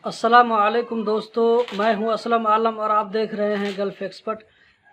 अस्सलामुअलैकुम दोस्तों, मैं हूं असलम आलम और आप देख रहे हैं गल्फ़ एक्सपर्ट।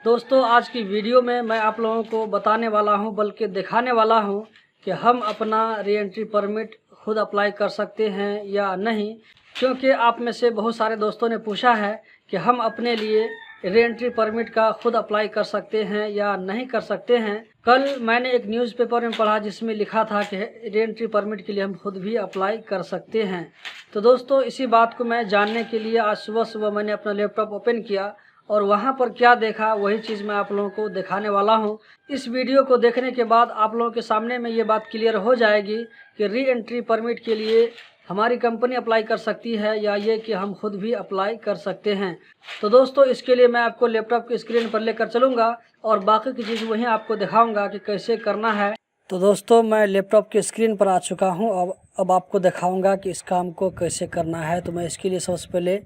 दोस्तों, आज की वीडियो में मैं आप लोगों को बताने वाला हूं, बल्कि दिखाने वाला हूं कि हम अपना री एंट्री परमिट खुद अप्लाई कर सकते हैं या नहीं। क्योंकि आप में से बहुत सारे दोस्तों ने पूछा है कि हम अपने लिए री एंट्री परमिट का खुद अप्लाई कर सकते हैं या नहीं कर सकते हैं। कल मैंने एक न्यूज़पेपर में पढ़ा जिसमें लिखा था कि री एंट्री परमिट के लिए हम खुद भी अप्लाई कर सकते हैं। तो दोस्तों, इसी बात को मैं जानने के लिए आज सुबह सुबह मैंने अपना लैपटॉप ओपन किया और वहां पर क्या देखा वही चीज़ मैं आप लोगों को दिखाने वाला हूं। इस वीडियो को देखने के बाद आप लोगों के सामने में ये बात क्लियर हो जाएगी कि री एंट्री परमिट के लिए हमारी कंपनी अप्लाई कर सकती है या ये कि हम खुद भी अप्लाई कर सकते हैं। तो दोस्तों, इसके लिए मैं आपको लैपटॉप की स्क्रीन पर लेकर चलूँगा और बाकी की चीज़ वहीं आपको दिखाऊँगा कि कैसे करना है। तो दोस्तों, मैं लैपटॉप की स्क्रीन पर आ चुका हूं। अब आपको दिखाऊंगा कि इस काम को कैसे करना है। तो मैं इसके लिए सबसे पहले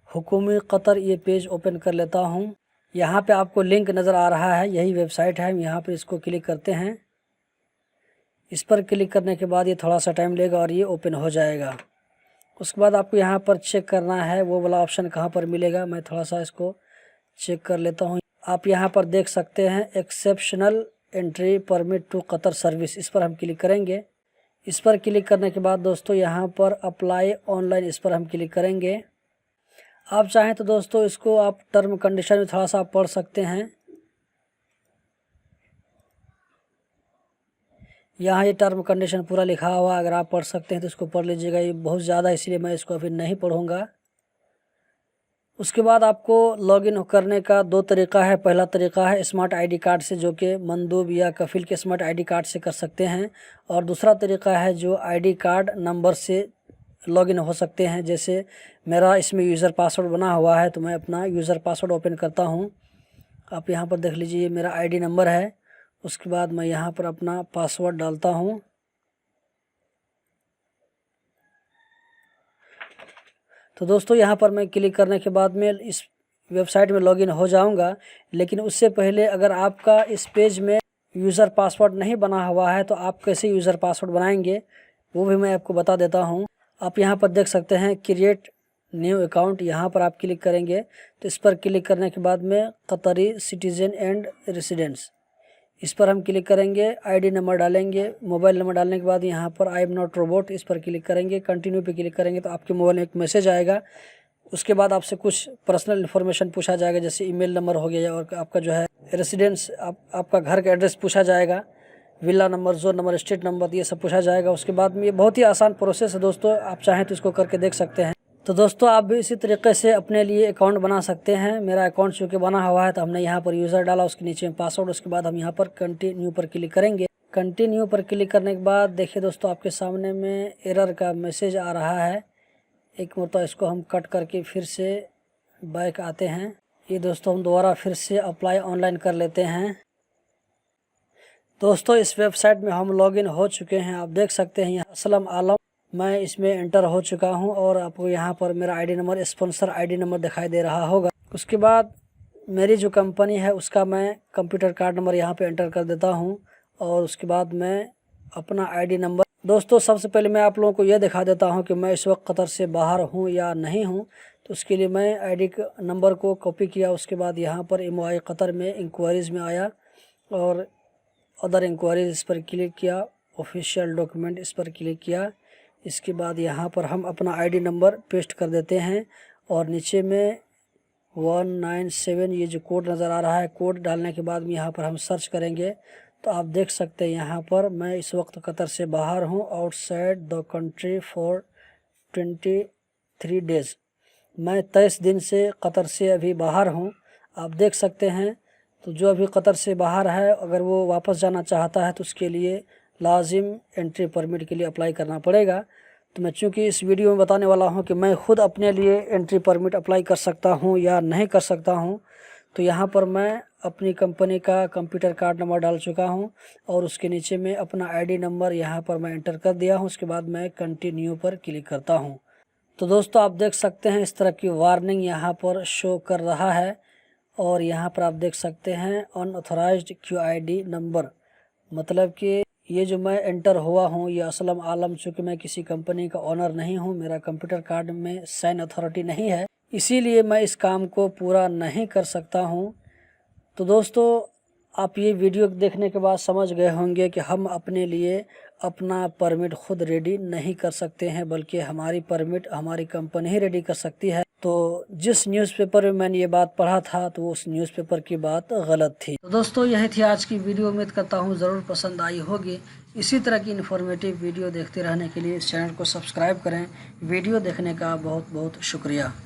हुकूमत कतर ये पेज ओपन कर लेता हूं। यहां पे आपको लिंक नज़र आ रहा है, यही वेबसाइट है। यहां पे इसको क्लिक करते हैं। इस पर क्लिक करने के बाद ये थोड़ा सा टाइम लेगा और ये ओपन हो जाएगा। उसके बाद आपको यहाँ पर चेक करना है वो वाला ऑप्शन कहाँ पर मिलेगा। मैं थोड़ा सा इसको चेक कर लेता हूँ। आप यहाँ पर देख सकते हैं exceptional entry permit to Qatar service, इस पर हम क्लिक करेंगे। इस पर क्लिक करने के बाद दोस्तों यहाँ पर अप्लाई ऑनलाइन, इस पर हम क्लिक करेंगे। आप चाहें तो दोस्तों इसको आप टर्म कंडीशन में थोड़ा सा आप पढ़ सकते हैं। यहाँ ये टर्म कंडीशन पूरा लिखा हुआ, अगर आप पढ़ सकते हैं तो इसको पढ़ लीजिएगा। ये बहुत ज़्यादा इसलिए मैं इसको अभी नहीं पढ़ूँगा। उसके बाद आपको लॉगिन करने का दो तरीका है। पहला तरीका है स्मार्ट आईडी कार्ड से, जो कि मंदूब या कफिल के स्मार्ट आईडी कार्ड से कर सकते हैं। और दूसरा तरीका है जो आईडी कार्ड नंबर से लॉगिन हो सकते हैं। जैसे मेरा इसमें यूज़र पासवर्ड बना हुआ है तो मैं अपना यूज़र पासवर्ड ओपन करता हूं। आप यहां पर देख लीजिए, ये मेरा आईडी नंबर है। उसके बाद मैं यहां पर अपना पासवर्ड डालता हूं। तो दोस्तों, यहाँ पर मैं क्लिक करने के बाद में इस वेबसाइट में लॉगिन हो जाऊंगा। लेकिन उससे पहले अगर आपका इस पेज में यूज़र पासवर्ड नहीं बना हुआ है तो आप कैसे यूज़र पासवर्ड बनाएंगे वो भी मैं आपको बता देता हूँ। आप यहाँ पर देख सकते हैं क्रिएट न्यू अकाउंट, यहाँ पर आप क्लिक करेंगे। तो इस पर क्लिक करने के बाद में कतरी सिटीज़न एंड रेसिडेंस, इस पर हम क्लिक करेंगे। आईडी नंबर डालेंगे। मोबाइल नंबर डालने के बाद यहाँ पर आई एम नॉट रोबोट, इस पर क्लिक करेंगे। कंटिन्यू पे क्लिक करेंगे तो आपके मोबाइल में एक मैसेज आएगा। उसके बाद आपसे कुछ पर्सनल इन्फॉर्मेशन पूछा जाएगा, जैसे ईमेल नंबर हो गया और आपका जो है रेसिडेंस, आपका घर का एड्रेस पूछा जाएगा, villa number, zone number, street number, ये सब पूछा जाएगा। उसके बाद में ये बहुत ही आसान प्रोसेस है दोस्तों, आप चाहें तो इसको करके देख सकते हैं। तो दोस्तों, आप भी इसी तरीके से अपने लिए अकाउंट बना सकते हैं। मेरा अकाउंट चूँकि बना हुआ है तो हमने यहाँ पर यूज़र डाला, उसके नीचे में पासवर्ड। उसके बाद हम यहाँ पर कंटिन्यू पर क्लिक करेंगे। कंटिन्यू पर क्लिक करने के बाद देखिए दोस्तों, आपके सामने में एरर का मैसेज आ रहा है। एक मरतबा इसको हम कट करके फिर से बैक आते हैं। ये दोस्तों, हम दोबारा फिर से अप्लाई ऑनलाइन कर लेते हैं। दोस्तों, इस वेबसाइट में हम लॉगिन हो चुके हैं। आप देख सकते हैं यहाँ असलम आलम, मैं इसमें एंटर हो चुका हूं और आपको यहाँ पर मेरा ID number, sponsor ID number दिखाई दे रहा होगा। उसके बाद मेरी जो कंपनी है उसका मैं कंप्यूटर कार्ड नंबर यहाँ पे एंटर कर देता हूँ और उसके बाद मैं अपना आईडी नंबर। दोस्तों, सबसे पहले मैं आप लोगों को यह दिखा देता हूँ कि मैं इस वक्त कतर से बाहर हूँ या नहीं हूँ। तो उसके लिए मैं आईडी नंबर को कॉपी किया। उसके बाद यहाँ पर MOI कतर में इंक्वायरीज़ में आया और अदर इंक्वायरीज, इस पर क्लिक किया। ऑफिशियल डॉक्यूमेंट, इस पर क्लिक किया। इसके बाद यहाँ पर हम अपना आईडी नंबर पेस्ट कर देते हैं और नीचे में 197 ये जो कोड नज़र आ रहा है, कोड डालने के बाद में यहाँ पर हम सर्च करेंगे। तो आप देख सकते हैं यहाँ पर मैं इस वक्त कतर से बाहर हूँ, outside the country for 23 days. मैं 23 दिन से कतर से अभी बाहर हूँ, आप देख सकते हैं। तो जो अभी कतर से बाहर है, अगर वो वापस जाना चाहता है तो उसके लिए लाजिम एंट्री परमिट के लिए अप्लाई करना पड़ेगा। तो मैं चूँकि इस वीडियो में बताने वाला हूं कि मैं खुद अपने लिए एंट्री परमिट अप्लाई कर सकता हूं या नहीं कर सकता हूं, तो यहाँ पर मैं अपनी कंपनी का कंप्यूटर कार्ड नंबर डाल चुका हूं और उसके नीचे में अपना आईडी नंबर यहाँ पर मैं एंटर कर दिया हूँ। उसके बाद मैं कंटिन्यू पर क्लिक करता हूँ। तो दोस्तों, आप देख सकते हैं इस तरह की वार्निंग यहाँ पर शो कर रहा है और यहाँ पर आप देख सकते हैं अनऑथराइज्ड QID नंबर, मतलब कि ये जो मैं एंटर हुआ हूँ ये असलम आलम, चूँकि मैं किसी कंपनी का ओनर नहीं हूँ, मेरा कंप्यूटर कार्ड में साइन अथॉरिटी नहीं है, इसीलिए मैं इस काम को पूरा नहीं कर सकता हूँ। तो दोस्तों, आप ये वीडियो देखने के बाद समझ गए होंगे कि हम अपने लिए अपना परमिट खुद रेडी नहीं कर सकते हैं, बल्कि हमारी परमिट हमारी कंपनी ही रेडी कर सकती है। तो जिस न्यूज़पेपर में मैंने ये बात पढ़ा था तो उस न्यूज़पेपर की बात गलत थी। तो दोस्तों, यही थी आज की वीडियो। उम्मीद करता हूँ ज़रूर पसंद आई होगी। इसी तरह की इन्फॉर्मेटिव वीडियो देखते रहने के लिए इस चैनल को सब्सक्राइब करें। वीडियो देखने का बहुत बहुत शुक्रिया।